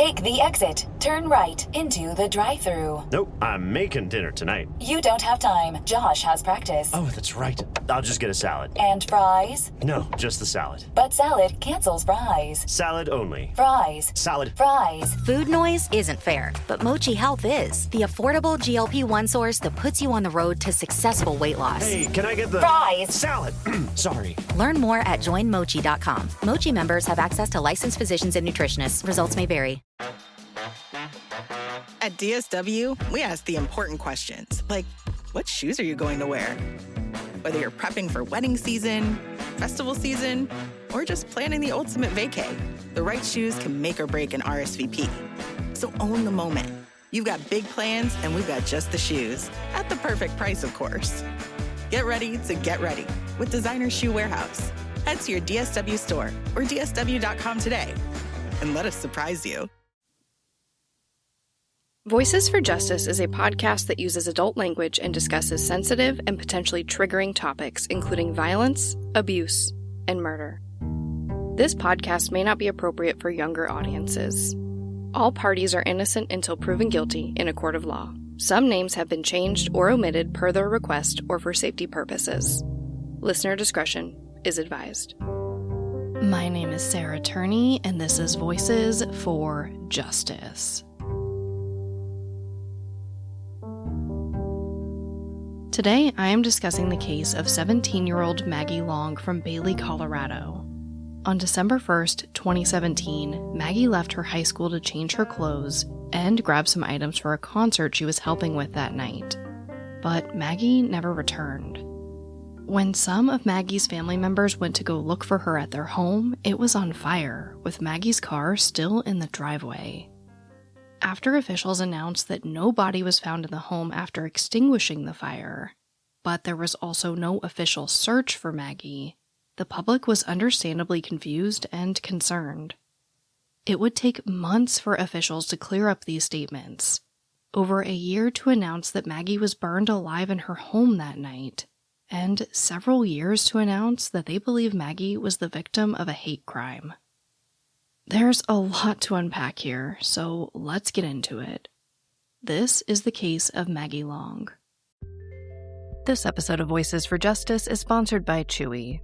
Take the exit. Turn right into the drive-thru. Nope, I'm making dinner tonight. You don't have time. Josh has practice. Oh, that's right. I'll just get a salad. And fries? No, just the salad. But salad cancels fries. Salad only. Fries. Salad. Fries. Food noise isn't fair, but Mochi Health is. The affordable GLP-1 source that puts you on the road to successful weight loss. Hey, can I get the... Fries. Salad. Sorry. Learn more at joinmochi.com. Mochi members have access to licensed physicians and nutritionists. Results may vary. At DSW, we ask the important questions, like, what shoes are you going to wear? Whether you're prepping for wedding season, festival season, or just planning the ultimate vacay, the right shoes can make or break an RSVP. So own the moment. You've got big plans, and we've got just the shoes. At the perfect price, of course. Get ready to get ready with Designer Shoe Warehouse. Head to your DSW store or dsw.com today and let us surprise you. Voices for Justice is a podcast that uses adult language and discusses sensitive and potentially triggering topics, including violence, abuse, and murder. This podcast may not be appropriate for younger audiences. All parties are innocent until proven guilty in a court of law. Some names have been changed or omitted per their request or for safety purposes. Listener discretion is advised. My name is Sarah Turney, and this is Voices for Justice. Today, I am discussing the case of 17-year-old Maggie Long from Bailey, Colorado. On December 1st, 2017, Maggie left her high school to change her clothes and grab some items for a concert she was helping with that night. But Maggie never returned. When some of Maggie's family members went to go look for her at their home, it was on fire, with Maggie's car still in the driveway. After officials announced that no body was found in the home after extinguishing the fire, but there was also no official search for Maggie, the public was understandably confused and concerned. It would take months for officials to clear up these statements, over a year to announce that Maggie was burned alive in her home that night, and several years to announce that they believe Maggie was the victim of a hate crime. There's a lot to unpack here, so let's get into it. This is the case of Maggie Long. This episode of Voices for Justice is sponsored by Chewy.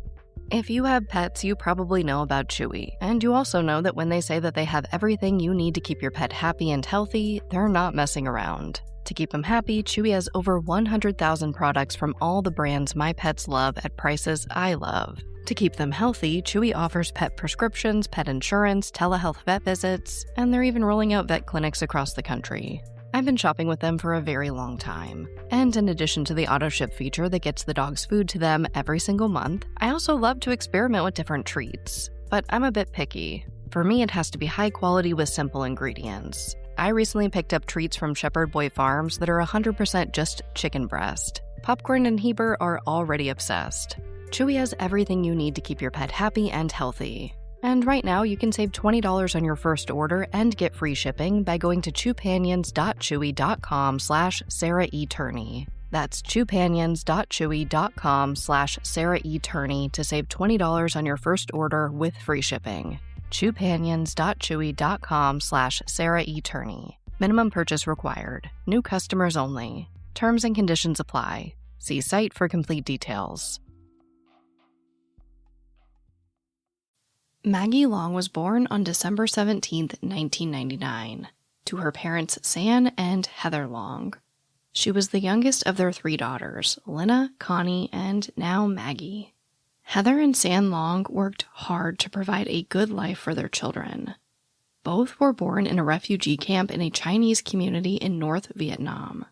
If you have pets, you probably know about Chewy, and you also know that when they say that they have everything you need to keep your pet happy and healthy, they're not messing around. To keep them happy, Chewy has over 100,000 products from all the brands my pets love at prices I love. To keep them healthy, Chewy offers pet prescriptions, pet insurance, telehealth vet visits, and they're even rolling out vet clinics across the country. I've been shopping with them for a very long time. And in addition to the auto-ship feature that gets the dog's food to them every single month, I also love to experiment with different treats. But I'm a bit picky. For me, it has to be high quality with simple ingredients. I recently picked up treats from Shepherd Boy Farms that are 100% just chicken breast. Popcorn and Heber are already obsessed. Chewy has everything you need to keep your pet happy and healthy. And right now, you can save $20 on your first order and get free shipping by going to chewpanions.chewy.com/SarahETurney. That's chewpanions.chewy.com/SarahETurney to save $20 on your first order with free shipping. chewpanions.chewy.com/SarahETurney. Minimum purchase required. New customers only. Terms and conditions apply. See site for complete details. Maggie Long was born on December 17, 1999, to her parents San and Heather Long. She was the youngest of their three daughters, Lynna, Connie, and now Maggie. Heather and San Long worked hard to provide a good life for their children. Both were born in a refugee camp in a Chinese community in North Vietnam.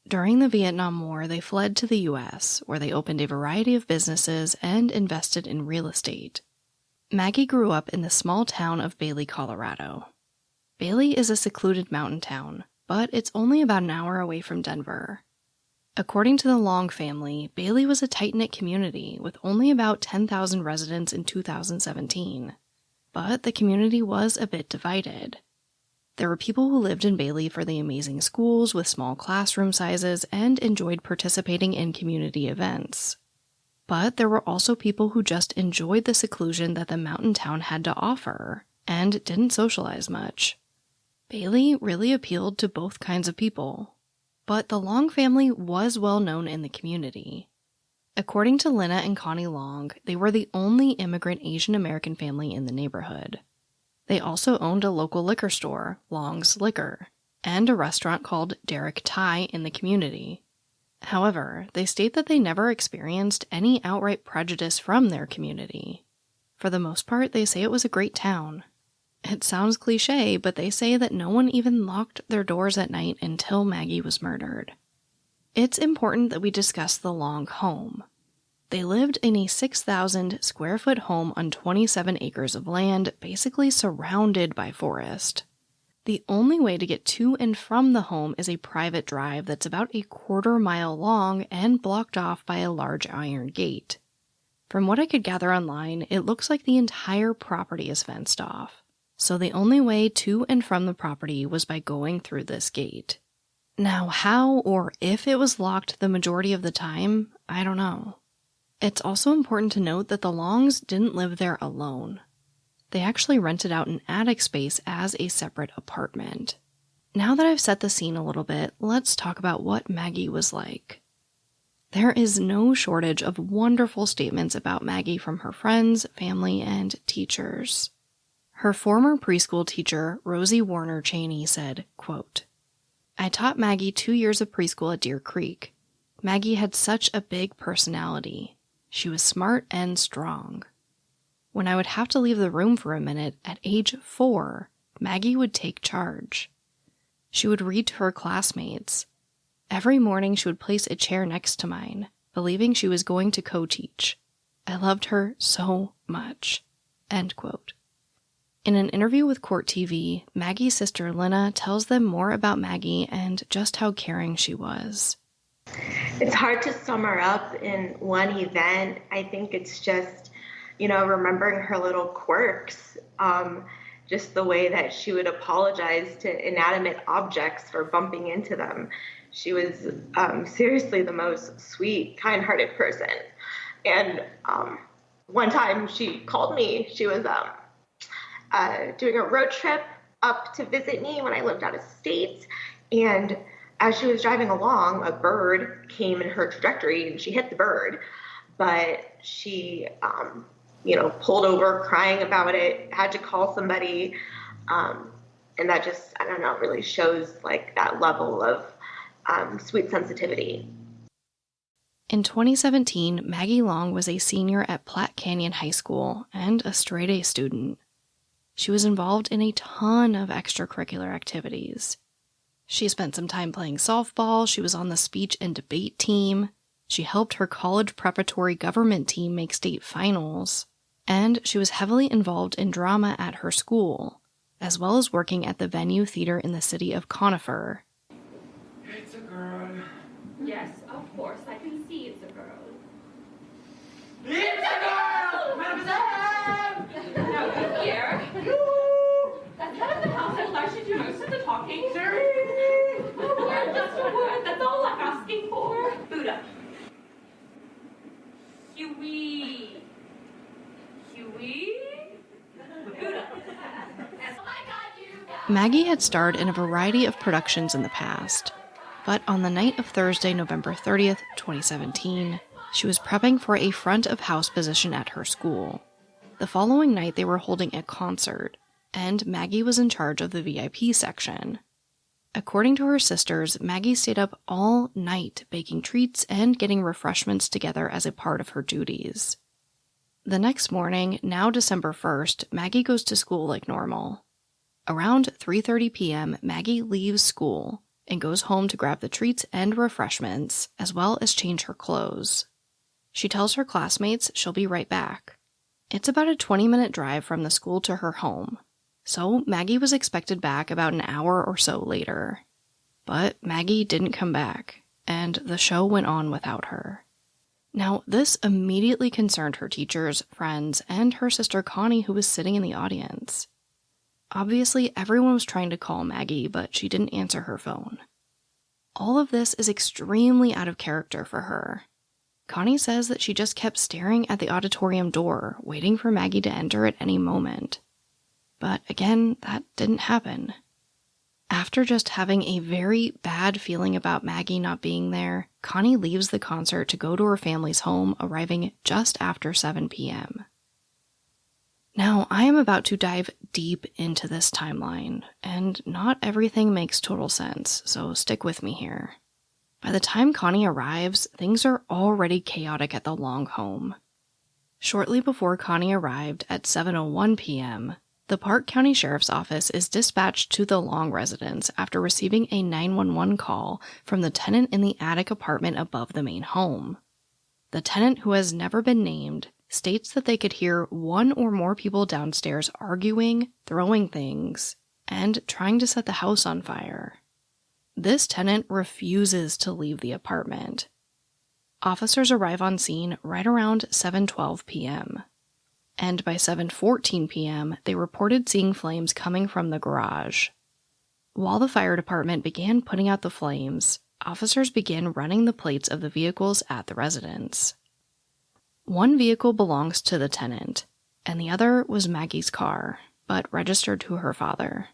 During the Vietnam War, they fled to the U.S., where they opened a variety of businesses and invested in real estate. Maggie grew up in the small town of Bailey, Colorado. Bailey is a secluded mountain town, but it's only about an hour away from Denver. According to the Long family, Bailey was a tight-knit community with only about 10,000 residents in 2017. But the community was a bit divided. There were people who lived in Bailey for the amazing schools with small classroom sizes and enjoyed participating in community events. But there were also people who just enjoyed the seclusion that the mountain town had to offer and didn't socialize much. Bailey really appealed to both kinds of people, but the Long family was well known in the community. According to Lynna and Connie Long, they were the only immigrant Asian American family in the neighborhood. They also owned a local liquor store, Long's Liquor, and a restaurant called Derek Thai in the community. However, they state that they never experienced any outright prejudice from their community. For the most part, they say it was a great town. It sounds cliche, but they say that no one even locked their doors at night until Maggie was murdered. It's important that we discuss the Long home. They lived in a 6,000 square foot home on 27 acres of land, basically surrounded by forest. The only way to get to and from the home is a private drive that's about a quarter-mile long and blocked off by a large iron gate. From what I could gather online, it looks like the entire property is fenced off, so the only way to and from the property was by going through this gate. Now, how or if it was locked the majority of the time, I don't know. It's also important to note that the Longs didn't live there alone. They actually rented out an attic space as a separate apartment. Now that I've set the scene a little bit, let's talk about what Maggie was like. There is no shortage of wonderful statements about Maggie from her friends, family, and teachers. Her former preschool teacher, Rosie Warner Cheney, said, quote, "I taught Maggie 2 years of preschool at Deer Creek. Maggie had such a big personality. She was smart and strong. When I would have to leave the room for a minute, at age 4, Maggie would take charge. She would read to her classmates. Every morning she would place a chair next to mine, believing she was going to co-teach. I loved her so much." End quote. In an interview with Court TV, Maggie's sister Lynna tells them more about Maggie and just how caring she was. It's hard to sum her up in one event. I think it's just, remembering her little quirks, just the way that she would apologize to inanimate objects for bumping into them. She was seriously the most sweet, kind-hearted person. And one time she called me. She was doing a road trip up to visit me when I lived out of state. And as she was driving along, a bird came in her trajectory and she hit the bird. But she, pulled over crying about it, had to call somebody. And that just, really shows like that level of sweet sensitivity. In 2017, Maggie Long was a senior at Platte Canyon High School and a straight-A student. She was involved in a ton of extracurricular activities. She spent some time playing softball, she was on the speech and debate team, she helped her college preparatory government team make state finals, and she was heavily involved in drama at her school, as well as working at the Venue Theater in the city of Conifer. It's a girl. Yes, of course, I can see it's a girl. It's a girl! Represent! Now, you here? That's not at the house. I will actually do most of the talking. A word, just a word. That's all I'm asking for. Buddha. Huey. Buddha. Oh my God, you guys. Maggie had starred in a variety of productions in the past, but on the night of Thursday, November 30th, 2017, she was prepping for a front-of-house position at her school. The following night, they were holding a concert, and Maggie was in charge of the VIP section. According to her sisters, Maggie stayed up all night baking treats and getting refreshments together as a part of her duties. The next morning, now December 1st, Maggie goes to school like normal. Around 3:30 p.m., Maggie leaves school and goes home to grab the treats and refreshments, as well as change her clothes. She tells her classmates she'll be right back. It's about a 20-minute drive from the school to her home, so Maggie was expected back about an hour or so later. But Maggie didn't come back, and the show went on without her. Now, this immediately concerned her teachers, friends, and her sister Connie, who was sitting in the audience. Obviously, everyone was trying to call Maggie, but she didn't answer her phone. All of this is extremely out of character for her. Connie says that she just kept staring at the auditorium door, waiting for Maggie to enter at any moment. But again, that didn't happen. After just having a very bad feeling about Maggie not being there, Connie leaves the concert to go to her family's home, arriving just after 7 p.m. Now, I am about to dive deep into this timeline, and not everything makes total sense, so stick with me here. By the time Connie arrives, things are already chaotic at the Long home. Shortly before Connie arrived at 7:01 p.m., the Park County Sheriff's Office is dispatched to the Long residence after receiving a 911 call from the tenant in the attic apartment above the main home. The tenant, who has never been named, states that they could hear one or more people downstairs arguing, throwing things, and trying to set the house on fire. This tenant refuses to leave the apartment. Officers arrive on scene right around 7:12 p.m. And by 7:14 p.m., they reported seeing flames coming from the garage. While the fire department began putting out the flames, officers began running the plates of the vehicles at the residence. One vehicle belongs to the tenant, and the other was Maggie's car, but registered to her father.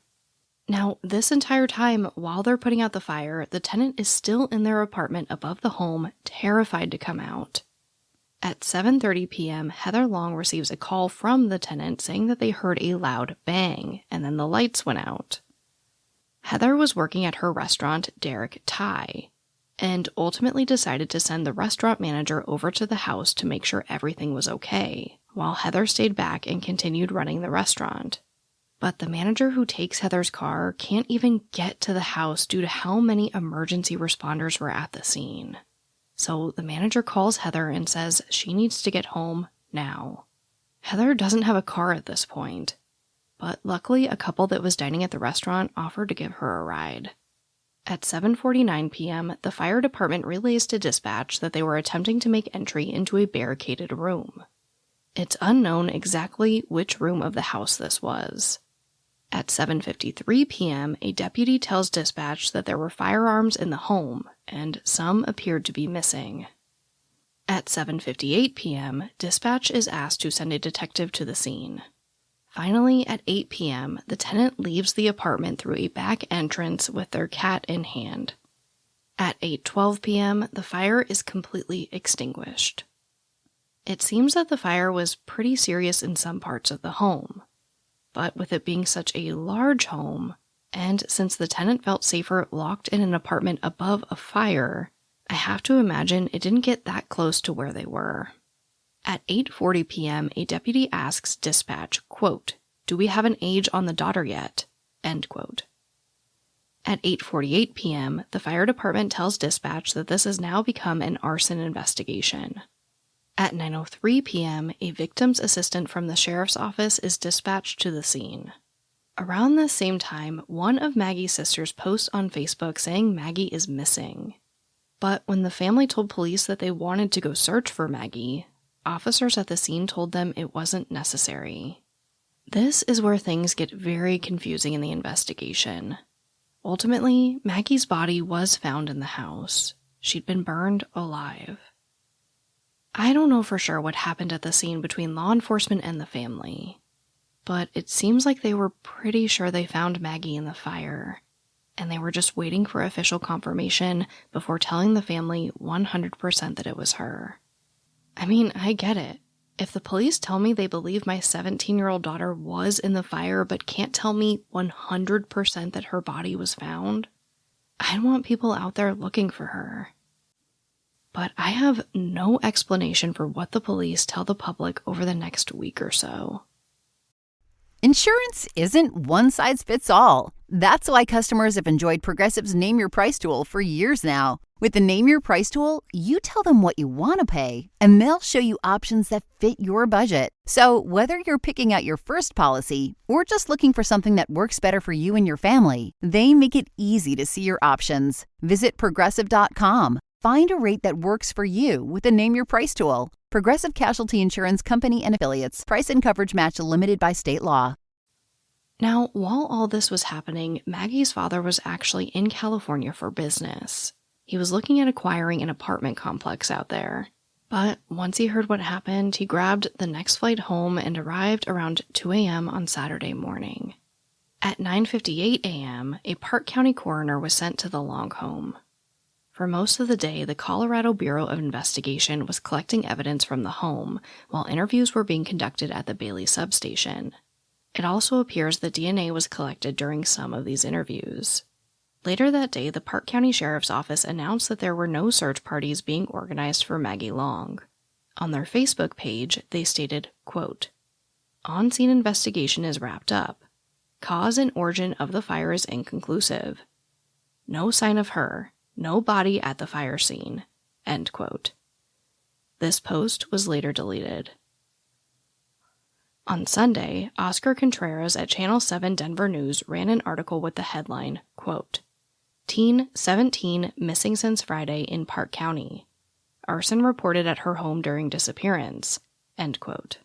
Now, this entire time, while they're putting out the fire, the tenant is still in their apartment above the home, terrified to come out. At 7:30 p.m., Heather Long receives a call from the tenant saying that they heard a loud bang, and then the lights went out. Heather was working at her restaurant, Derek Thai, and ultimately decided to send the restaurant manager over to the house to make sure everything was okay, while Heather stayed back and continued running the restaurant. But the manager who takes Heather's car can't even get to the house due to how many emergency responders were at the scene. So the manager calls Heather and says she needs to get home now. Heather doesn't have a car at this point, but luckily a couple that was dining at the restaurant offered to give her a ride. At 7:49 p.m., the fire department relays to dispatch that they were attempting to make entry into a barricaded room. It's unknown exactly which room of the house this was. At 7:53 p.m., a deputy tells dispatch that there were firearms in the home, and some appeared to be missing. At 7:58 p.m., dispatch is asked to send a detective to the scene. Finally, at 8 p.m., the tenant leaves the apartment through a back entrance with their cat in hand. At 8:12 p.m., the fire is completely extinguished. It seems that the fire was pretty serious in some parts of the home. But with it being such a large home, and since the tenant felt safer locked in an apartment above a fire, I have to imagine it didn't get that close to where they were. At 8:40 p.m., a deputy asks dispatch, quote, "Do we have an age on the daughter yet?" End quote. At 8:48 p.m., the fire department tells dispatch that this has now become an arson investigation. At 9:03 p.m., a victim's assistant from the sheriff's office is dispatched to the scene. Around this same time, one of Maggie's sisters posts on Facebook saying Maggie is missing. But when the family told police that they wanted to go search for Maggie, officers at the scene told them it wasn't necessary. This is where things get very confusing in the investigation. Ultimately, Maggie's body was found in the house. She'd been burned alive. I don't know for sure what happened at the scene between law enforcement and the family, but it seems like they were pretty sure they found Maggie in the fire, and they were just waiting for official confirmation before telling the family 100% that it was her. I mean, I get it. If the police tell me they believe my 17-year-old daughter was in the fire but can't tell me 100% that her body was found, I want people out there looking for her. But I have no explanation for what the police tell the public over the next week or so. Insurance isn't one size fits all. That's why customers have enjoyed Progressive's Name Your Price tool for years now. With the Name Your Price tool, you tell them what you want to pay, and they'll show you options that fit your budget. So whether you're picking out your first policy or just looking for something that works better for you and your family, they make it easy to see your options. Visit Progressive.com. Find a rate that works for you with the Name Your Price tool. Progressive Casualty Insurance Company and Affiliates. Price and coverage match limited by state law. Now, while all this was happening, Maggie's father was actually in California for business. He was looking at acquiring an apartment complex out there. But once he heard what happened, he grabbed the next flight home and arrived around 2 a.m. on Saturday morning. At 9:58 a.m., a Park County coroner was sent to the Long home. For most of the day, the Colorado Bureau of Investigation was collecting evidence from the home, while interviews were being conducted at the Bailey substation. It also appears that DNA was collected during some of these interviews. Later that day, the Park County Sheriff's Office announced that there were no search parties being organized for Maggie Long. On their Facebook page, they stated, quote, "On-scene investigation is wrapped up. Cause and origin of the fire is inconclusive. No sign of her. No body at the fire scene." End quote. This post was later deleted. On Sunday, Oscar Contreras at Channel 7 Denver News ran an article with the headline, quote, "Teen 17 missing since Friday in Park County. Arson reported at her home during disappearance." End quote.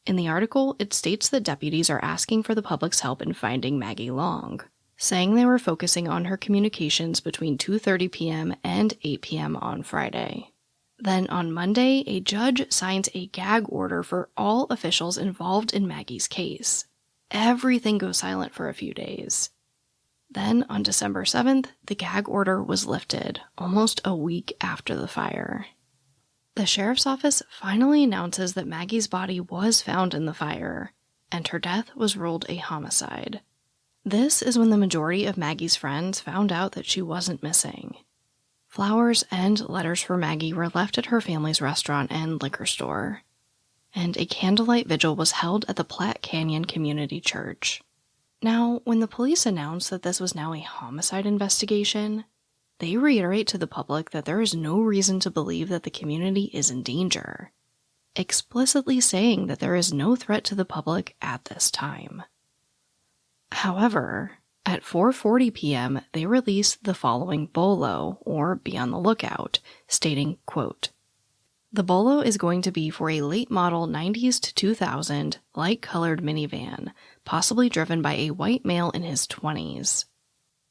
In the article, it states that deputies are asking for the public's help in finding Maggie Long, saying they were focusing on her communications between 2:30 p.m. and 8 p.m. on Friday. Then on Monday, a judge signs a gag order for all officials involved in Maggie's case. Everything goes silent for a few days. Then on December 7th, the gag order was lifted, almost a week after the fire. The sheriff's office finally announces that Maggie's body was found in the fire, and her death was ruled a homicide. This is when the majority of Maggie's friends found out that she wasn't missing. Flowers and letters for Maggie were left at her family's restaurant and liquor store, and a candlelight vigil was held at the Platte Canyon Community Church. Now, when the police announced that this was now a homicide investigation, they reiterate to the public that there is no reason to believe that the community is in danger, explicitly saying that there is no threat to the public at this time. However, at 4:40 p.m., they released the following bolo, or be on the lookout, stating, quote, "The bolo is going to be for a late model 90s to 2000 light-colored minivan, possibly driven by a white male in his 20s.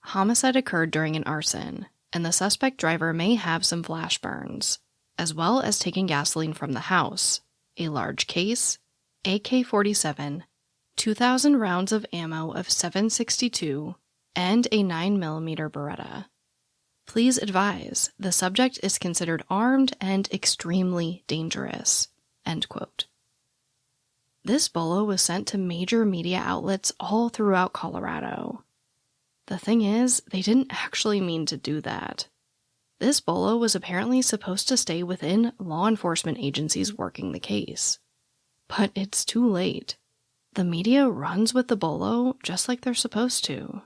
Homicide occurred during an arson, and the suspect driver may have some flash burns, as well as taking gasoline from the house, a large case, AK-47, 2,000 rounds of ammo of .762, and a 9mm Beretta. Please advise, the subject is considered armed and extremely dangerous." End quote. This bolo was sent to major media outlets all throughout Colorado. The thing is, they didn't actually mean to do that. This bolo was apparently supposed to stay within law enforcement agencies working the case. But it's too late. The media runs with the bolo just like they're supposed to.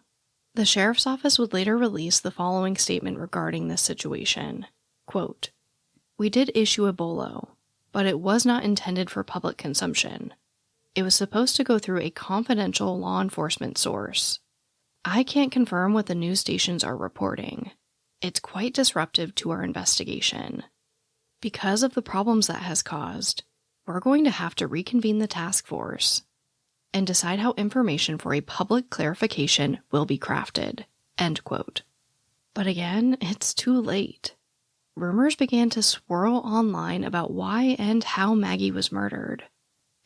The sheriff's office would later release the following statement regarding this situation. Quote, "We did issue a bolo, but it was not intended for public consumption. It was supposed to go through a confidential law enforcement source. I can't confirm what the news stations are reporting. It's quite disruptive to our investigation. Because of the problems that has caused, we're going to have to reconvene the task force and decide how information for a public clarification will be crafted." End quote. But again, it's too late. Rumors began to swirl online about why and how Maggie was murdered,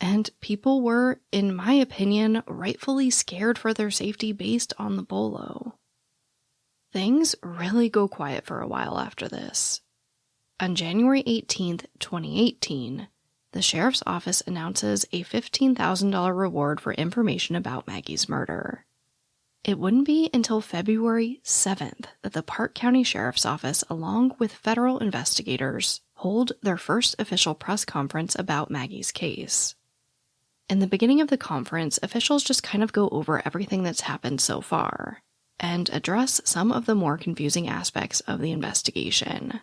and people were, in my opinion, rightfully scared for their safety based on the bolo. Things really go quiet for a while after this. On January 18th, 2018, the sheriff's office announces a $15,000 reward for information about Maggie's murder. It wouldn't be until February 7th that the Park County Sheriff's Office, along with federal investigators, hold their first official press conference about Maggie's case. In the beginning of the conference, officials just kind of go over everything that's happened so far, and address some of the more confusing aspects of the investigation.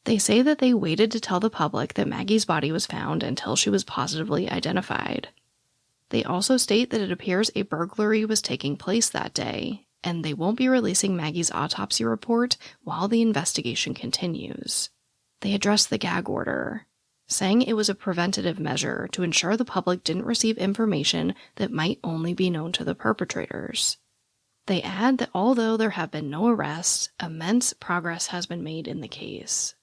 They say that they waited to tell the public that Maggie's body was found until she was positively identified. They also state that it appears a burglary was taking place that day, and they won't be releasing Maggie's autopsy report while the investigation continues. They address the gag order, saying it was a preventative measure to ensure the public didn't receive information that might only be known to the perpetrators. They add that although there have been no arrests, immense progress has been made in the case.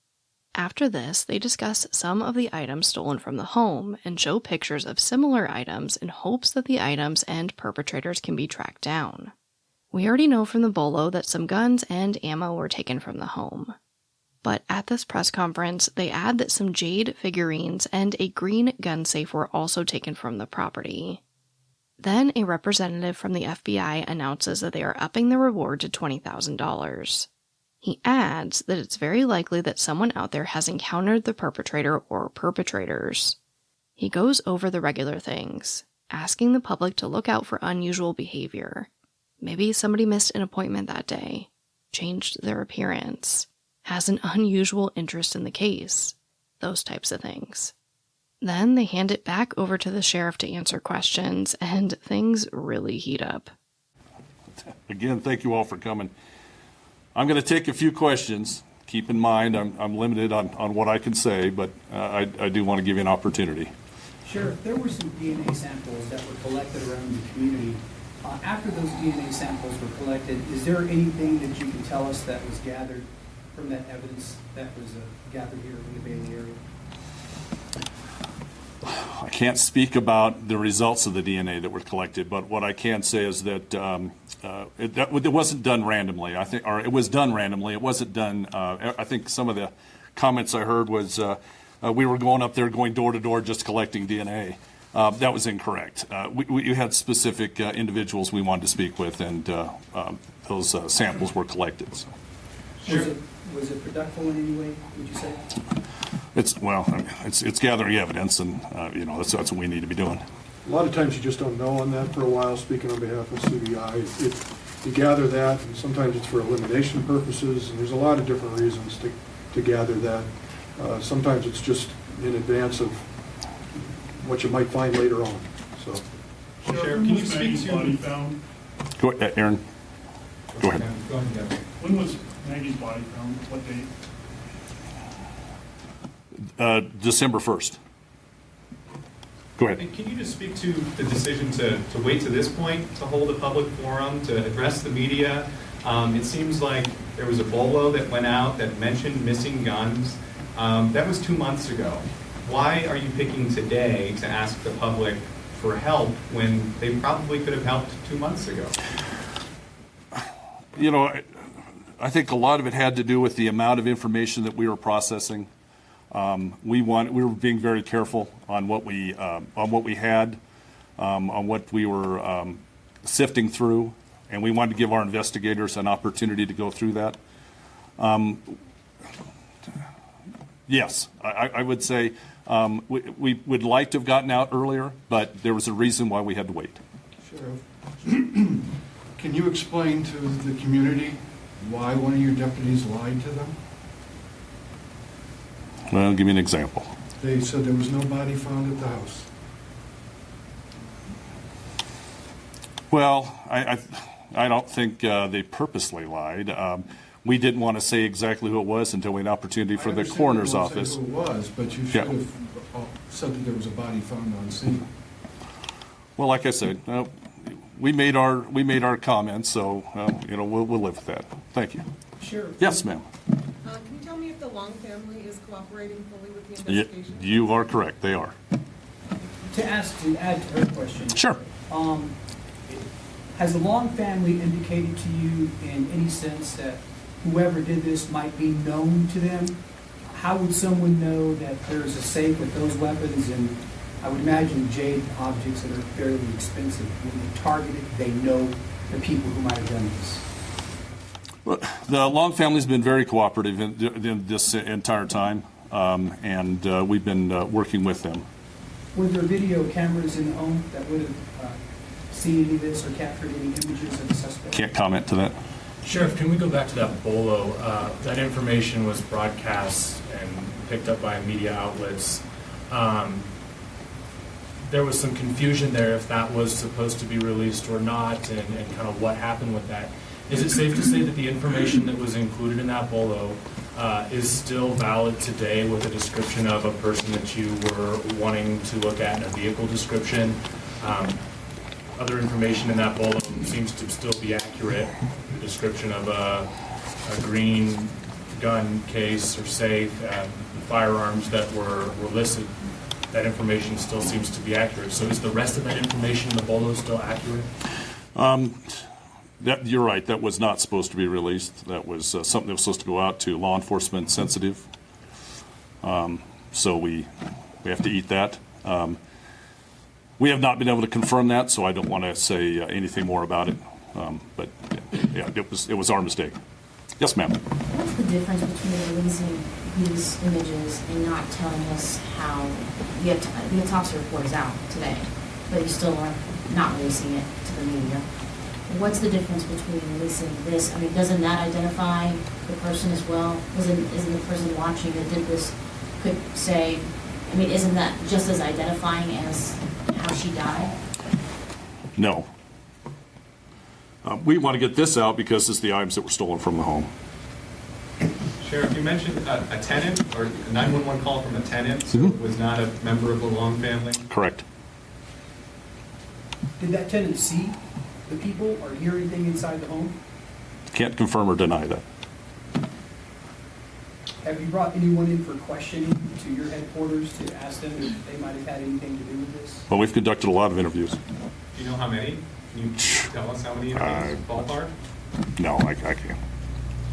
After this, they discuss some of the items stolen from the home and show pictures of similar items in hopes that the items and perpetrators can be tracked down. We already know from the bolo that some guns and ammo were taken from the home. But at this press conference, they add that some jade figurines and a green gun safe were also taken from the property. Then a representative from the FBI announces that they are upping the reward to $20,000. He adds that it's very likely that someone out there has encountered the perpetrator or perpetrators. He goes over the regular things, asking the public to look out for unusual behavior. Maybe somebody missed an appointment that day, changed their appearance, has an unusual interest in the case, those types of things. Then they hand it back over to the sheriff to answer questions, and things really heat up. Again, thank you all for coming. I'm going to take a few questions. Keep in mind, I'm limited on what I can say, but I do want to give you an opportunity. Sheriff, there were some DNA samples that were collected around the community. After those DNA samples were collected, is there anything that you can tell us that was gathered from that evidence that was gathered here in the Bailey area? I can't speak about the results of the DNA that were collected, but what I can say is that it wasn't done randomly. Or it was done randomly. It wasn't done. I think some of the comments I heard was we were going up there, going door to door, just collecting DNA. That was incorrect. We had specific individuals we wanted to speak with, and those samples were collected. So. Sure. Was it productive in any way, would you say? It's gathering evidence, and that's what we need to be doing. A lot of times you just don't know on that for a while. Speaking on behalf of CBI, you gather that, and sometimes it's for elimination purposes, and there's a lot of different reasons to gather that. Sometimes it's just in advance of what you might find later on. So, Sheriff, can you speak to body found? Go ahead, Aaron. Go ahead. When was Maggie's body found? What date? December 1st. Go ahead. And can you just speak to the decision to wait to this point to hold a public forum, to address the media? It seems like there was a bolo that went out that mentioned missing guns. That was 2 months ago. Why are you picking today to ask the public for help when they probably could have helped 2 months ago? I think a lot of it had to do with the amount of information that we were processing. We were being very careful on what we had, on what we were sifting through, and we wanted to give our investigators an opportunity to go through that. Yes, I would say we would like to have gotten out earlier, but there was a reason why we had to wait. Sheriff, can you explain to the community why one of your deputies lied to them? Well, give me an example. They said there was no body found at the house. Well, I don't think they purposely lied. We didn't want to say exactly who it was until we had an opportunity for the coroner's office. Who it was, but you should have said that there was a body found on scene. Well, like I said, we made our comments, so we'll live with that. Thank you. Sure. Yes, ma'am. Can you tell me if the Long family is cooperating fully with the investigation? You are correct. They are. To add to her question. Sure. Has the Long family indicated to you in any sense that whoever did this might be known to them? How would someone know that there's a safe with those weapons and I would imagine jade objects that are fairly expensive? When they target it, they know the people who might have done this. Well, the Long family's been very cooperative in this entire time, and we've been working with them. Were there video cameras in the home that would have seen any of this or captured any images of the suspect? Can't comment to that. Sheriff, can we go back to that bolo? That information was broadcast and picked up by media outlets. There was some confusion there if that was supposed to be released or not, and kind of what happened with that. Is it safe to say that the information that was included in that bolo is still valid today with a description of a person that you were wanting to look at in a vehicle description? Other information in that bolo seems to still be accurate. The description of a green gun case or safe and firearms that were listed, that information still seems to be accurate. So is the rest of that information in the bolo still accurate? You're right. That was not supposed to be released. That was something that was supposed to go out to law enforcement sensitive. So we have to eat that. We have not been able to confirm that, so I don't want to say anything more about it. But yeah, it was our mistake. Yes, ma'am. What's the difference between releasing these images and not telling us how the autopsy report is out today, but you still are not releasing it to the media? What's the difference between releasing this? I mean, doesn't that identify the person as well? Isn't the person watching that did this could say, I mean, isn't that just as identifying as how she died? No. We want to get this out because it's the items that were stolen from the home. Sheriff, you mentioned a tenant or a 911 call from a tenant who was not a member of the Long family? Correct. Did that tenant see the people or hear anything inside the home? Can't confirm or deny that. Have you brought anyone in for questioning to your headquarters to ask them if they might have had anything to do with this? Well, we've conducted a lot of interviews. Do you know how many? Can you tell us how many interviews? Ballpark? No, I can't.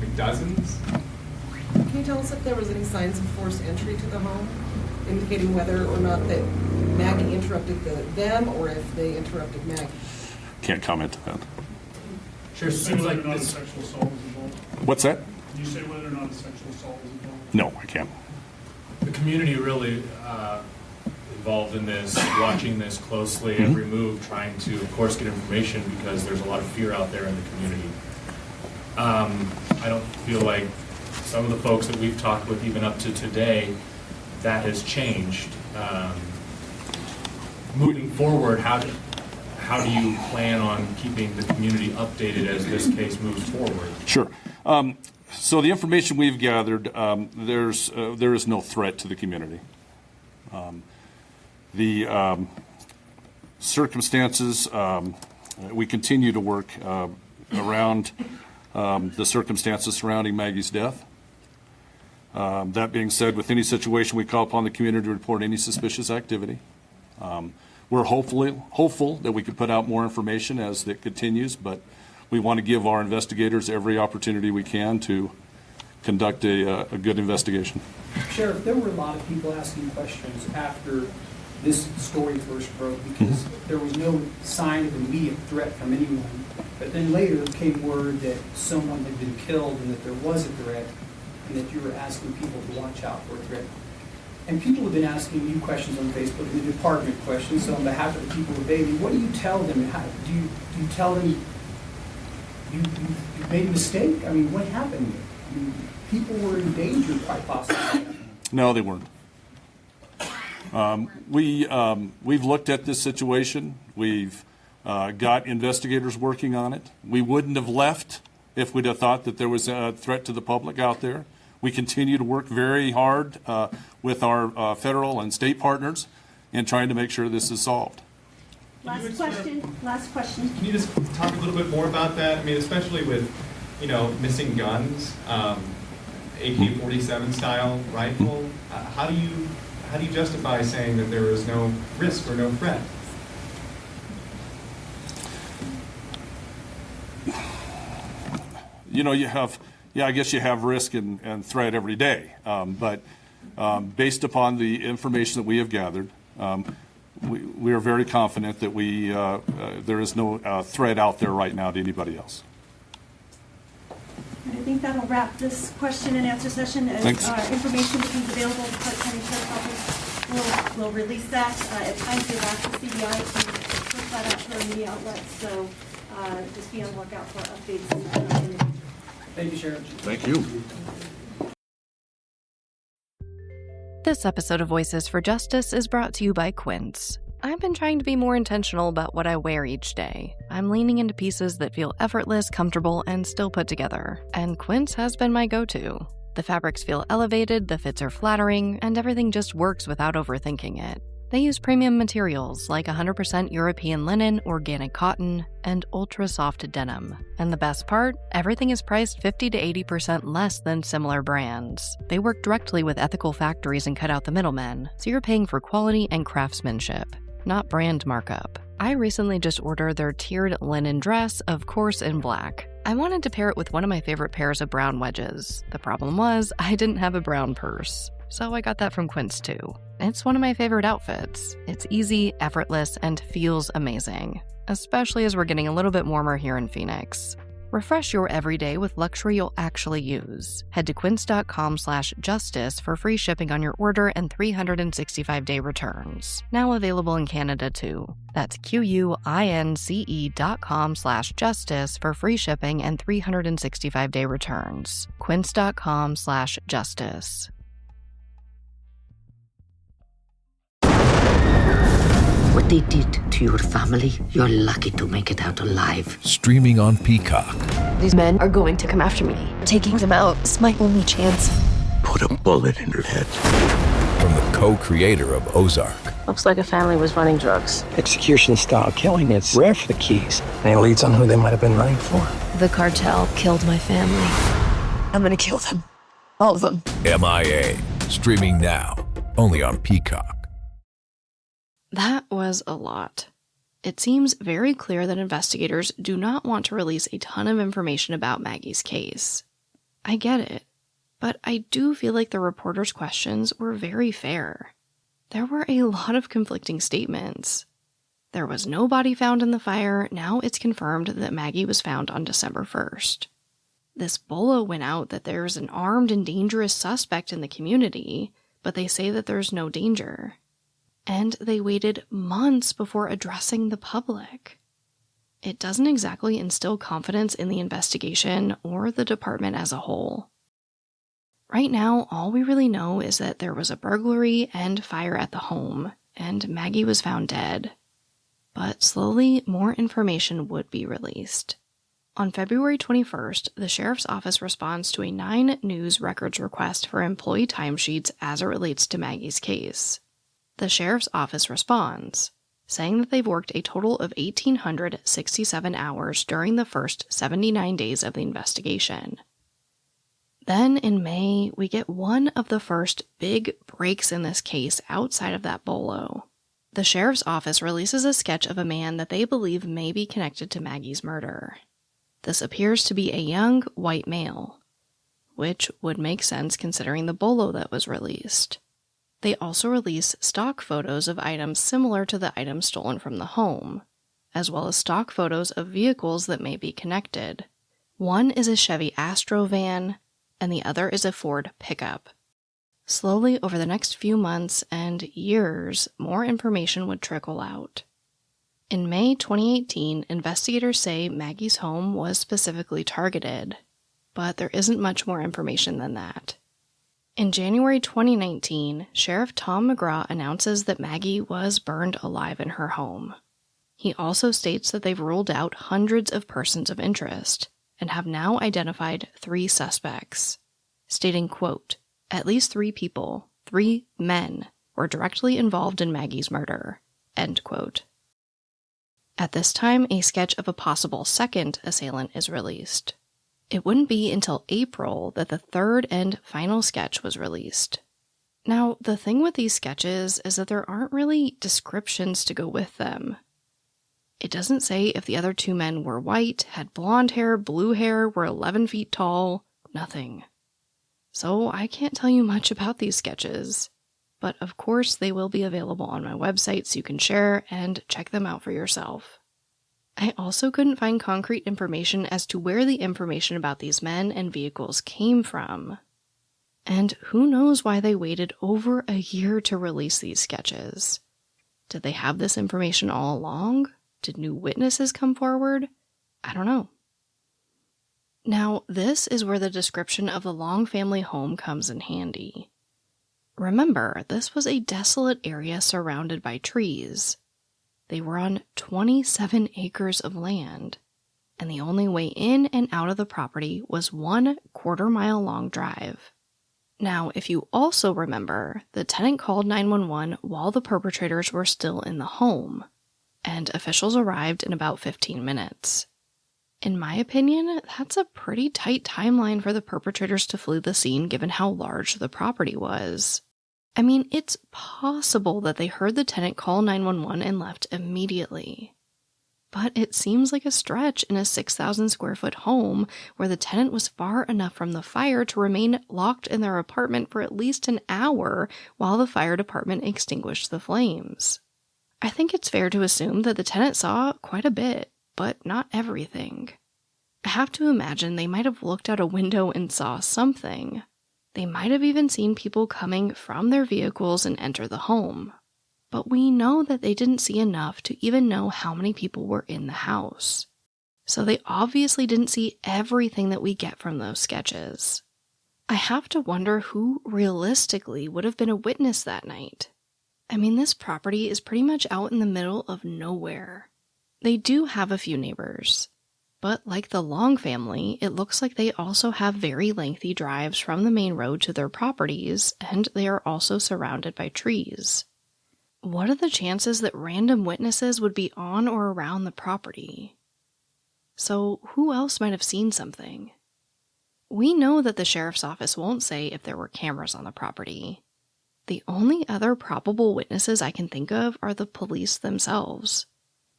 Like dozens? Can you tell us if there was any signs of forced entry to the home, indicating whether or not that Maggie interrupted them or if they interrupted Maggie? Can't comment to that. Sure, seems like not a sexual assault was involved. What's that? Can you say whether or not a sexual assault was involved? No, I can't. The community really involved in this, watching this closely, every move, trying to, of course, get information because there's a lot of fear out there in the community. I don't feel like some of the folks that we've talked with, even up to today, that has changed. Moving forward, how do you plan on keeping the community updated as this case moves forward? Sure. So the information we've gathered, there is no threat to the community. The circumstances, we continue to work around the circumstances surrounding Maggie's death. That being said, with any situation, we call upon the community to report any suspicious activity. We're hopeful that we can put out more information as it continues, but we want to give our investigators every opportunity we can to conduct a good investigation. Sheriff, there were a lot of people asking questions after this story first broke because there was no sign of immediate threat from anyone. But then later came word that someone had been killed and that there was a threat and that you were asking people to watch out for a threat. And people have been asking you questions on Facebook, the department questions. So on behalf of the people of Bailey, what do you tell them? How, do you tell them you made a mistake? I mean, what happened? I mean, people were in danger, quite possibly. No, they weren't. We've looked at this situation. We've got investigators working on it. We wouldn't have left if we'd have thought that there was a threat to the public out there. We continue to work very hard with our federal and state partners in trying to make sure this is solved. Last question. Can you just talk a little bit more about that? I mean, especially with, missing guns, AK-47 style rifle. How do you justify saying that there is no risk or no threat? I guess you have risk and threat every day. But based upon the information that we have gathered, we are very confident that there is no threat out there right now to anybody else. I think that'll wrap this question and answer session. As information becomes available, the Clark County Sheriff's Office will release that. At times they've asked the CBI to push that out to our media outlets, so just be on the lookout for updates in the future. Thank you, Sheriff. Thank you. This episode of Voices for Justice is brought to you by Quince. I've been trying to be more intentional about what I wear each day. I'm leaning into pieces that feel effortless, comfortable, and still put together. And Quince has been my go-to. The fabrics feel elevated, the fits are flattering, and everything just works without overthinking it. They use premium materials like 100% European linen, organic cotton, and ultra-soft denim. And the best part? Everything is priced 50 to 80% less than similar brands. They work directly with ethical factories and cut out the middlemen, so you're paying for quality and craftsmanship, not brand markup. I recently just ordered their tiered linen dress, of course in black. I wanted to pair it with one of my favorite pairs of brown wedges. The problem was, I didn't have a brown purse. So I got that from Quince too. It's one of my favorite outfits. It's easy, effortless, and feels amazing, especially as we're getting a little bit warmer here in Phoenix. Refresh your everyday with luxury you'll actually use. Head to quince.com/justice for free shipping on your order and 365-day returns. Now available in Canada too. That's QUINCE.com/justice for free shipping and 365-day returns. Quince.com/justice. What they did to your family, you're lucky to make it out alive. Streaming on Peacock. These men are going to come after me. Taking them out is my only chance. Put a bullet in her head. From the co-creator of Ozark. Looks like a family was running drugs. Execution-style killing, it's rare for the Keys. Any leads on who they might have been running for? The cartel killed my family. I'm gonna kill them. All of them. MIA. Streaming now. Only on Peacock. That was a lot. It seems very clear that investigators do not want to release a ton of information about Maggie's case. I get it, but I do feel like the reporters' questions were very fair. There were a lot of conflicting statements. There was no body found in the fire. Now it's confirmed that Maggie was found on December 1st. This bolo went out that there's an armed and dangerous suspect in the community, but they say that there's no danger. And they waited months before addressing the public. It doesn't exactly instill confidence in the investigation or the department as a whole. Right now, all we really know is that there was a burglary and fire at the home, and Maggie was found dead. But slowly, more information would be released. On February 21st, the sheriff's office responds to a 9 News records request for employee timesheets as it relates to Maggie's case. The sheriff's office responds, saying that they've worked a total of 1,867 hours during the first 79 days of the investigation. Then in May, we get one of the first big breaks in this case outside of that bolo. The sheriff's office releases a sketch of a man that they believe may be connected to Maggie's murder. This appears to be a young white male, which would make sense considering the bolo that was released. They also release stock photos of items similar to the items stolen from the home, as well as stock photos of vehicles that may be connected. One is a Chevy Astro van, and the other is a Ford pickup. Slowly, over the next few months and years, more information would trickle out. In May 2018, investigators say Maggie's home was specifically targeted, but there isn't much more information than that. In January 2019, Sheriff Tom McGraw announces that Maggie was burned alive in her home. He also states that they've ruled out hundreds of persons of interest and have now identified 3 suspects, stating, quote, "At least 3 people, 3 men, were directly involved in Maggie's murder," end quote. At this time, a sketch of a possible second assailant is released. It wouldn't be until April that the third and final sketch was released. Now, the thing with these sketches is that there aren't really descriptions to go with them. It doesn't say if the other 2 men were white, had blonde hair, blue hair, were 11 feet tall, nothing. So I can't tell you much about these sketches. But of course they will be available on my website so you can share and check them out for yourself. I also couldn't find concrete information as to where the information about these men and vehicles came from. And who knows why they waited over a year to release these sketches? Did they have this information all along? Did new witnesses come forward? I don't know. Now, this is where the description of the Long family home comes in handy. Remember, this was a desolate area surrounded by trees. They were on 27 acres of land, and the only way in and out of the property was 1 quarter-mile long drive. Now, if you also remember, the tenant called 911 while the perpetrators were still in the home, and officials arrived in about 15 minutes. In my opinion, that's a pretty tight timeline for the perpetrators to flee the scene given how large the property was. I mean, it's possible that they heard the tenant call 911 and left immediately. But it seems like a stretch in a 6,000 square foot home where the tenant was far enough from the fire to remain locked in their apartment for at least an hour while the fire department extinguished the flames. I think it's fair to assume that the tenant saw quite a bit, but not everything. I have to imagine they might have looked out a window and saw something. They might have even seen people coming from their vehicles and enter the home. But we know that they didn't see enough to even know how many people were in the house. So they obviously didn't see everything that we get from those sketches. I have to wonder who realistically would have been a witness that night. I mean, this property is pretty much out in the middle of nowhere. They do have a few neighbors, but like the Long family, it looks like they also have very lengthy drives from the main road to their properties, and they are also surrounded by trees. What are the chances that random witnesses would be on or around the property? So who else might have seen something? We know that the sheriff's office won't say if there were cameras on the property. The only other probable witnesses I can think of are the police themselves.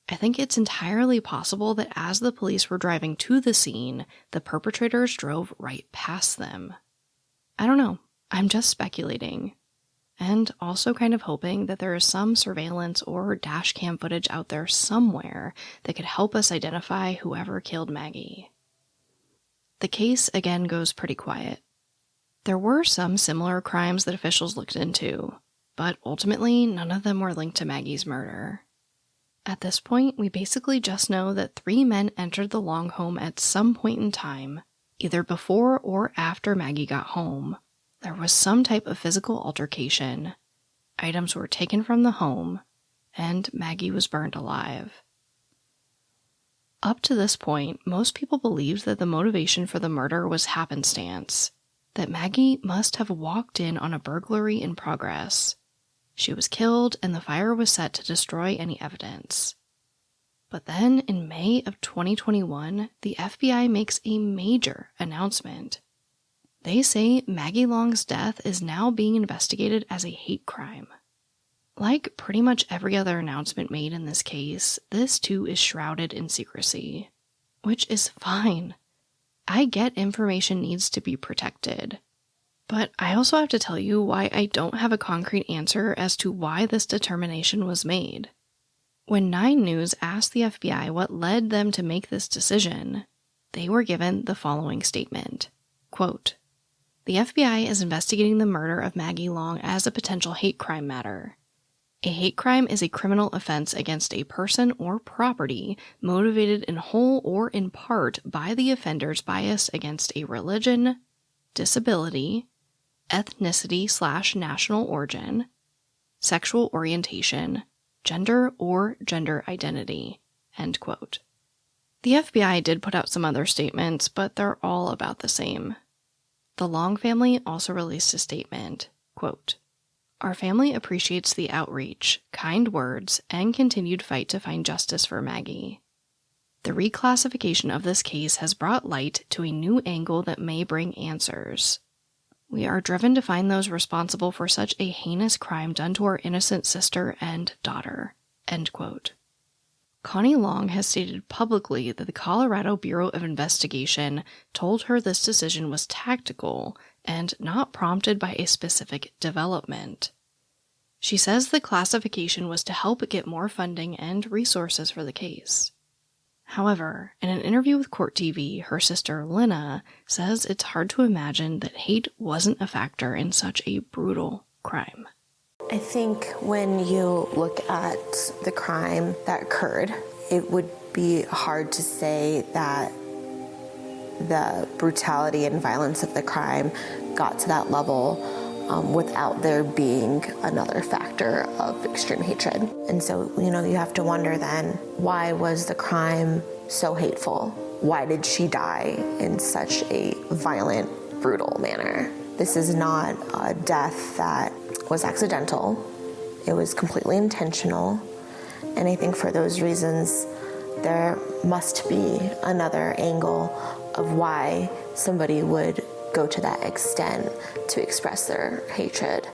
I think it's entirely possible that as the police were driving to the scene, the perpetrators drove right past them. I don't know. I'm just speculating. And also kind of hoping that there is some surveillance or dash cam footage out there somewhere that could help us identify whoever killed Maggie. The case again goes pretty quiet. There were some similar crimes that officials looked into, but ultimately none of them were linked to Maggie's murder. At this point, we basically just know that 3 men entered the Long home at some point in time, either before or after Maggie got home. There was some type of physical altercation, items were taken from the home, and Maggie was burned alive. Up to this point, most people believed that the motivation for the murder was happenstance, that Maggie must have walked in on a burglary in progress. She was killed, and the fire was set to destroy any evidence. But then, in May of 2021, the FBI makes a major announcement. They say Maggie Long's death is now being investigated as a hate crime. Like pretty much every other announcement made in this case, this too is shrouded in secrecy. Which is fine. I get information needs to be protected. But I also have to tell you why I don't have a concrete answer as to why this determination was made. When 9 News asked the FBI what led them to make this decision, they were given the following statement. Quote, "The FBI is investigating the murder of Maggie Long as a potential hate crime matter. A hate crime is a criminal offense against a person or property motivated in whole or in part by the offender's bias against a religion, disability, ethnicity/national origin, sexual orientation, gender or gender identity." End quote. The FBI did put out some other statements, but they're all about the same. The Long family also released a statement, quote, "Our family appreciates the outreach, kind words, and continued fight to find justice for Maggie. The reclassification of this case has brought light to a new angle that may bring answers. We are driven to find those responsible for such a heinous crime done to our innocent sister and daughter." End quote. Connie Long has stated publicly that the Colorado Bureau of Investigation told her this decision was tactical and not prompted by a specific development. She says the classification was to help get more funding and resources for the case. However, in an interview with Court TV, her sister Lynna says it's hard to imagine that hate wasn't a factor in such a brutal crime. I think when you look at the crime that occurred, it would be hard to say that the brutality and violence of the crime got to that level without there being another factor of extreme hatred. And so, you have to wonder then, why was the crime so hateful? Why did she die in such a violent, brutal manner? This is not a death that was accidental. It was completely intentional. And I think for those reasons, there must be another angle of why somebody would go to that extent to express their hatred.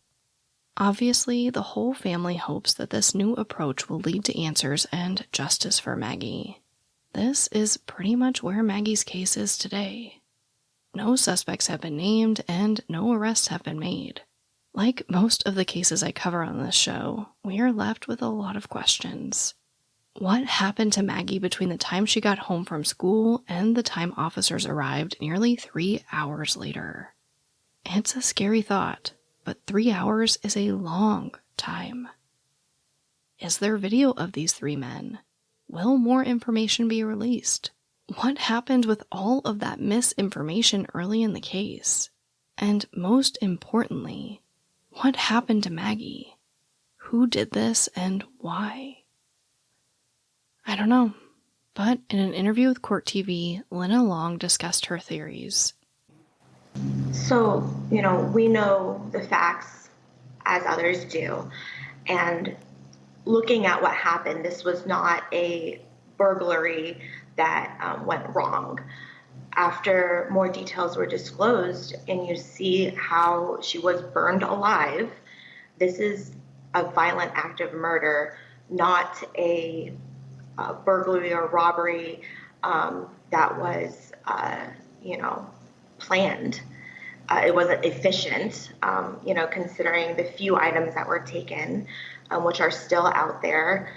Obviously, the whole family hopes that this new approach will lead to answers and justice for Maggie. This is pretty much where Maggie's case is today. No suspects have been named, and no arrests have been made. Like most of the cases I cover on this show, we are left with a lot of questions. What happened to Maggie between the time she got home from school and the time officers arrived nearly 3 hours later? It's a scary thought, but 3 hours is a long time. Is there video of these 3 men? Will more information be released? What happened with all of that misinformation early in the case? And most importantly, what happened to Maggie? Who did this and why? I don't know, but in an interview with Court TV, Lena Long discussed her theories. So, we know the facts as others do. And looking at what happened, this was not a burglary that went wrong. After more details were disclosed and you see how she was burned alive, this is a violent act of murder, not a burglary or robbery that was, planned. It wasn't efficient, considering the few items that were taken, which are still out there,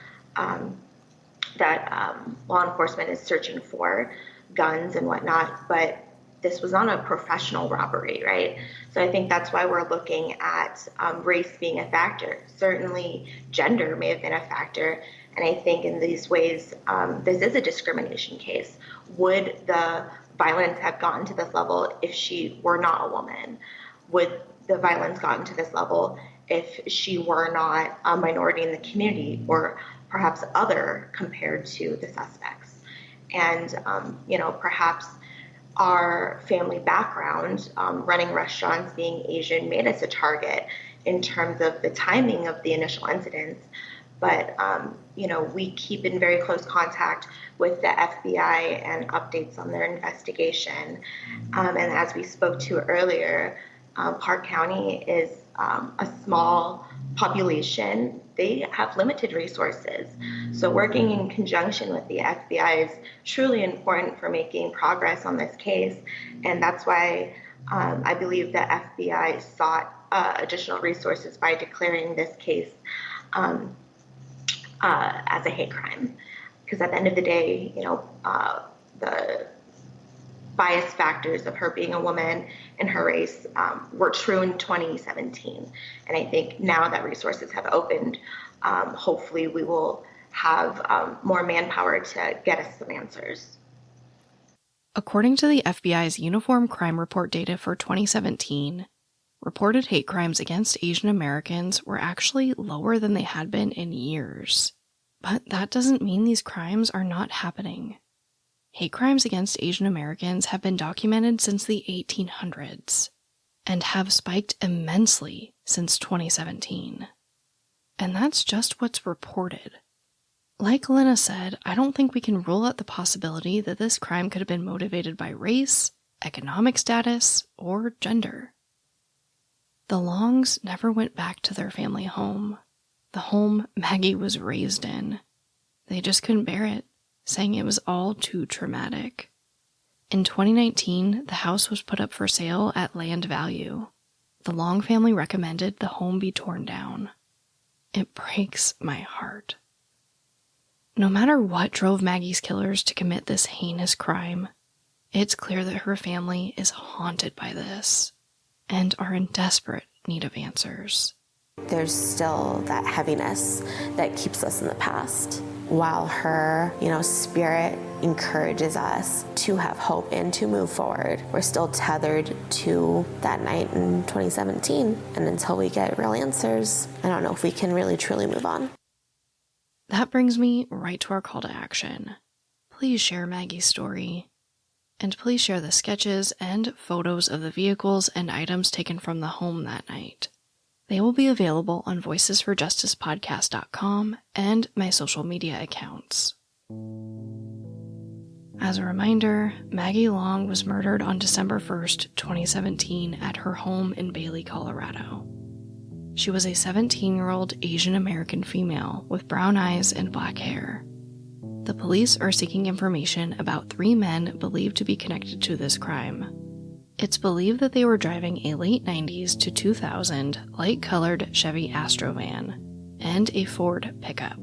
that law enforcement is searching for, guns and whatnot, but this was not a professional robbery, right? So I think that's why we're looking at race being a factor. Certainly gender may have been a factor, and I think in these ways, this is a discrimination case. Would the violence have gotten to this level if she were not a woman? Would the violence gotten to this level if she were not a minority in the community or perhaps other compared to the suspects? And, perhaps our family background, running restaurants, being Asian, made us a target in terms of the timing of the initial incidents. But, we keep in very close contact with the FBI and updates on their investigation. And as we spoke to earlier, Park County is a small population. They have limited resources. So working in conjunction with the FBI is truly important for making progress on this case. And that's why I believe the FBI sought additional resources by declaring this case as a hate crime. Because at the end of the day, the bias factors of her being a woman and her race were true in 2017. And I think now that resources have opened, hopefully we will have more manpower to get us some answers. According to the FBI's Uniform Crime Report data for 2017, reported hate crimes against Asian Americans were actually lower than they had been in years. But that doesn't mean these crimes are not happening. Hate crimes against Asian Americans have been documented since the 1800s and have spiked immensely since 2017. And that's just what's reported. Like Lena said, I don't think we can rule out the possibility that this crime could have been motivated by race, economic status, or gender. The Longs never went back to their family home, the home Maggie was raised in. They just couldn't bear it, saying it was all too traumatic. In 2019, the house was put up for sale at land value. The Long family recommended the home be torn down. It breaks my heart. No matter what drove Maggie's killers to commit this heinous crime, it's clear that her family is haunted by this and are in desperate need of answers. There's still that heaviness that keeps us in the past. While her, spirit encourages us to have hope and to move forward, we're still tethered to that night in 2017. And until we get real answers, I don't know if we can really truly move on. That brings me right to our call to action. Please share Maggie's story. And please share the sketches and photos of the vehicles and items taken from the home that night. They will be available on voicesforjusticepodcast.com and my social media accounts. As a reminder, Maggie Long was murdered on December 1st, 2017 at her home in Bailey, Colorado. She was a 17-year-old Asian American female with brown eyes and black hair. The police are seeking information about 3 men believed to be connected to this crime. It's believed that they were driving a late 90s to 2000 light-colored Chevy Astro van and a Ford pickup.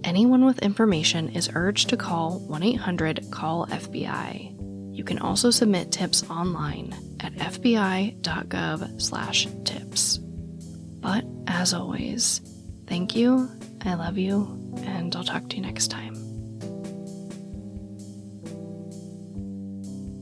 Anyone with information is urged to call 1-800-CALL-FBI. You can also submit tips online at fbi.gov/tips. But as always, thank you, I love you, and I'll talk to you next time.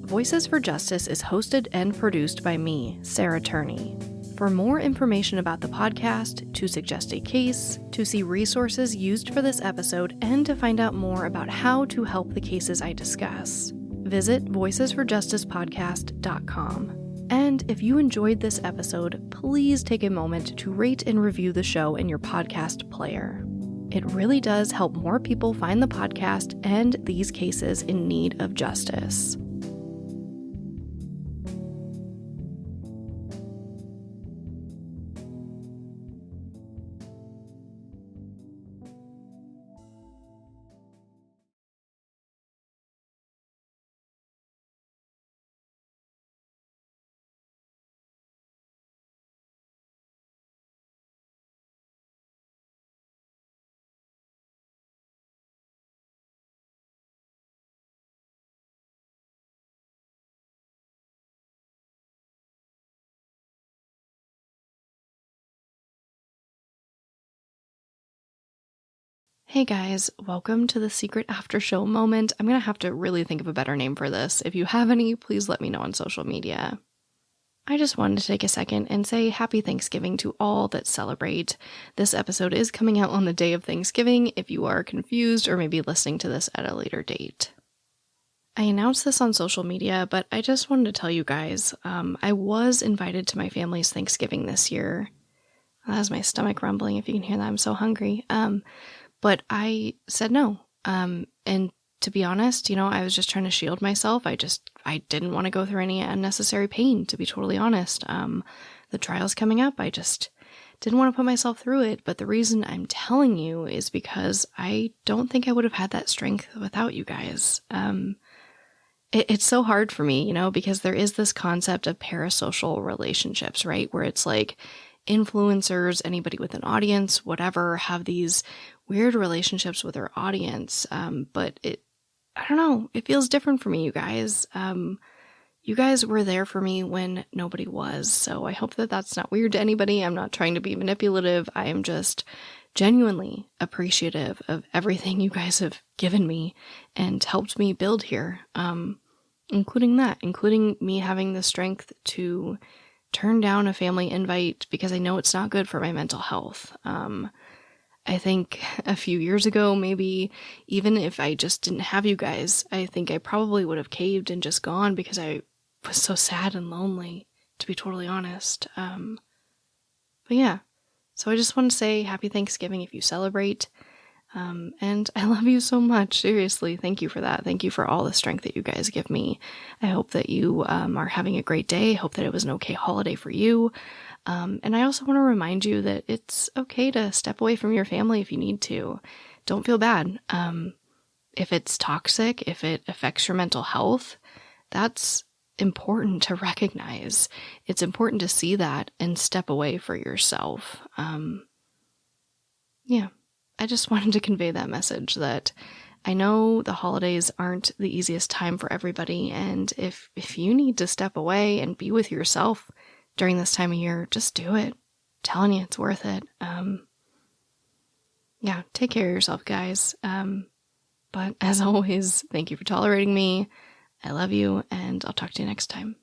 Voices for Justice is hosted and produced by me, Sarah Turney. For more information about the podcast, to suggest a case, to see resources used for this episode, and to find out more about how to help the cases I discuss, visit voicesforjusticepodcast.com. And if you enjoyed this episode, please take a moment to rate and review the show in your podcast player. It really does help more people find the podcast and these cases in need of justice. Hey guys, welcome to the secret after show moment. I'm going to have to really think of a better name for this. If you have any, please let me know on social media. I just wanted to take a second and say happy Thanksgiving to all that celebrate. This episode is coming out on the day of Thanksgiving if you are confused or maybe listening to this at a later date. I announced this on social media, but I just wanted to tell you guys, I was invited to my family's Thanksgiving this year. That's my stomach rumbling, if you can hear that. I'm so hungry. But I said no. And to be honest, I was just trying to shield myself. I didn't want to go through any unnecessary pain, to be totally honest. The trial's coming up. I just didn't want to put myself through it. But the reason I'm telling you is because I don't think I would have had that strength without you guys. It's so hard for me, because there is this concept of parasocial relationships, right? Where it's like influencers, anybody with an audience, whatever, have these weird relationships with their audience. But I don't know, it feels different for me, you guys. You guys were there for me when nobody was. So I hope that that's not weird to anybody. I'm not trying to be manipulative. I am just genuinely appreciative of everything you guys have given me and helped me build here. Including me having the strength to turn down a family invite because I know it's not good for my mental health. I think a few years ago, maybe even if I just didn't have you guys, I think I probably would have caved and just gone because I was so sad and lonely, to be totally honest. But yeah, so I just want to say happy Thanksgiving if you celebrate. And I love you so much. Seriously, thank you for that. Thank you for all the strength that you guys give me. I hope that you are having a great day. I hope that it was an okay holiday for you. And I also want to remind you that it's okay to step away from your family if you need to. Don't feel bad. If it's toxic, if it affects your mental health, that's important to recognize. It's important to see that and step away for yourself. Yeah, I just wanted to convey that message that I know the holidays aren't the easiest time for everybody. And if you need to step away and be with yourself during this time of year, just do it. I'm telling you, it's worth it. Yeah, take care of yourself, guys. But as always, thank you for tolerating me. I love you, and I'll talk to you next time.